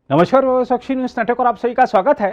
नमस्कार, साक्षी news network और आप सभी का स्वागत है।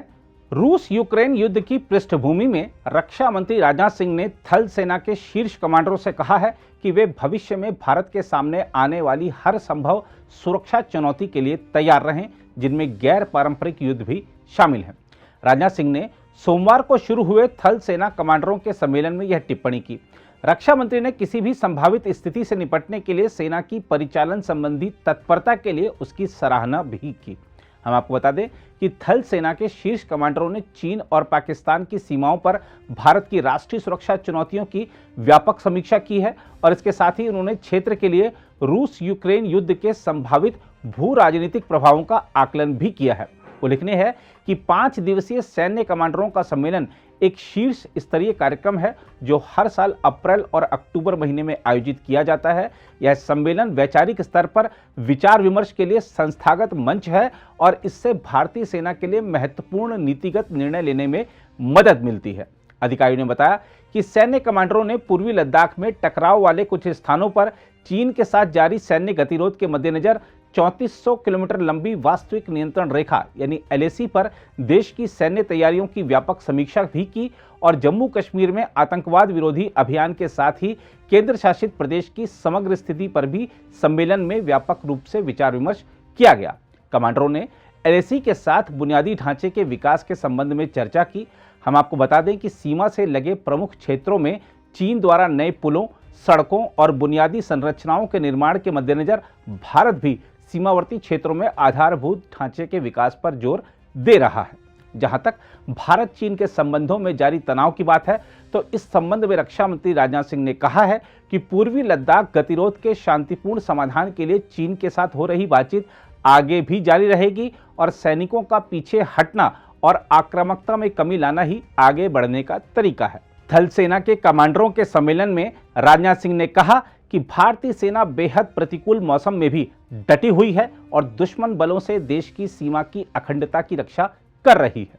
रूस यूक्रेन युद्ध की पृष्ठभूमि में रक्षा मंत्री राजनाथ सिंह ने थल सेना के शीर्ष कमांडरों से कहा है कि वे भविष्य में भारत के सामने आने वाली हर संभव सुरक्षा चुनौती के लिए तैयार रहें, जिनमें गैर पारंपरिक युद्ध भी शामिल है। राजनाथ सिंह ने सोमवार को शुरू हुए थल सेना कमांडरों के सम्मेलन में यह टिप्पणी की। रक्षा मंत्री ने किसी भी संभावित स्थिति से निपटने के लिए सेना की परिचालन संबंधी तत्परता के लिए उसकी सराहना भी की। हम आपको बता दें कि थल सेना के शीर्ष कमांडरों ने चीन और पाकिस्तान की सीमाओं पर भारत की राष्ट्रीय सुरक्षा चुनौतियों की व्यापक समीक्षा की है और इसके साथ ही उन्होंने क्षेत्र के लिए रूस यूक्रेन युद्ध के संभावित भू राजनीतिक प्रभावों का आकलन भी किया है। उल्लेखनीय है कि 5 दिवसीय सैन्य कमांडरों का सम्मेलन एक शीर्ष स्तरीय कार्यक्रम है जो हर साल अप्रैल और अक्टूबर महीने में आयोजित किया जाता है। यह सम्मेलन वैचारिक स्तर पर विचार विमर्श के लिए संस्थागत मंच है और इससे भारतीय सेना के लिए महत्वपूर्ण नीतिगत निर्णय लेने में मदद मिलती है। अधिकारियों ने बताया कि सैन्य कमांडरों ने पूर्वी लद्दाख में टकराव वाले कुछ स्थानों पर चीन के साथ जारी सैन्य गतिरोध के मद्देनजर 3400 किलोमीटर लंबी वास्तविक नियंत्रण रेखा यानी एलएसी पर देश की सैन्य तैयारियों की व्यापक समीक्षा भी की और जम्मू कश्मीर में आतंकवाद विरोधी अभियान के साथ ही केंद्र शासित प्रदेश की समग्र स्थिति पर भी सम्मेलन में व्यापक रूप से विचार विमर्श किया गया। कमांडरों ने एलएसी के साथ बुनियादी ढांचे के विकास के संबंध में चर्चा की। हम आपको बता दें कि सीमा से लगे प्रमुख क्षेत्रों में चीन द्वारा नए पुलों, सड़कों और बुनियादी संरचनाओं के निर्माण के मद्देनजर भारत भी सीमावर्ती क्षेत्रों में आधारभूत ढांचे के विकास पर जोर दे रहा है। जहां तक भारत चीन के संबंधों में जारी तनाव की बात है, तो इस संबंध में रक्षा मंत्री राजनाथ सिंह ने कहा है कि पूर्वी लद्दाख गतिरोध के शांतिपूर्ण समाधान के लिए चीन के साथ हो रही बातचीत आगे भी जारी रहेगी और सैनिकों का पीछे हटना और आक्रामकता में कमी लाना ही आगे बढ़ने का तरीका है। थल सेना के कमांडरों के सम्मेलन में राजनाथ सिंह ने कहा कि भारतीय सेना बेहद प्रतिकूल मौसम में भी डटी हुई है और दुश्मन बलों से देश की सीमा की अखंडता की रक्षा कर रही है।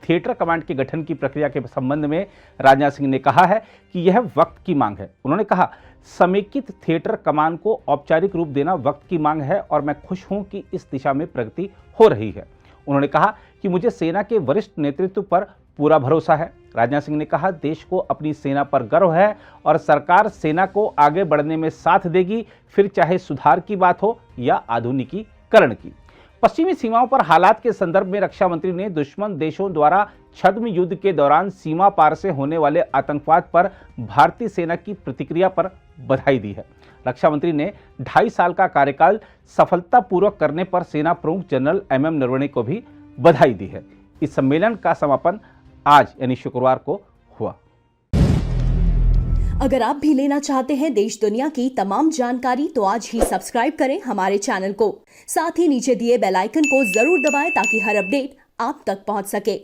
थिएटर कमांड के गठन की प्रक्रिया के संबंध में राजनाथ सिंह ने कहा है कि यह वक्त की मांग है। उन्होंने कहा, समेकित थिएटर कमान को औपचारिक रूप देना वक्त की मांग है और मैं खुश हूं कि इस दिशा में प्रगति हो रही है। उन्होंने कहा कि मुझे सेना के वरिष्ठ नेतृत्व पर पूरा भरोसा है। राजनाथ सिंह ने कहा, देश को अपनी सेना पर गर्व है और सरकार सेना को आगे बढ़ने में साथ देगी, फिर चाहे सुधार की बात हो या आधुनिकीकरण की। पश्चिमी सीमाओं पर हालात के संदर्भ में रक्षा मंत्री ने दुश्मन देशों द्वारा छद्म युद्ध के दौरान सीमा पार से होने वाले आतंकवाद पर भारतीय सेना की प्रतिक्रिया पर बधाई दी है। रक्षा मंत्री ने 2.5 साल का कार्यकाल सफलतापूर्वक करने पर सेना प्रमुख जनरल एमएम नरवणे को भी बधाई दी है। इस सम्मेलन का समापन आज यानी शुक्रवार को हुआ। अगर आप भी लेना चाहते हैं देश दुनिया की तमाम जानकारी तो आज ही सब्सक्राइब करें हमारे चैनल को। साथ ही नीचे दिए बेल आइकन को जरूर दबाएं ताकि हर अपडेट आप तक पहुंच सके।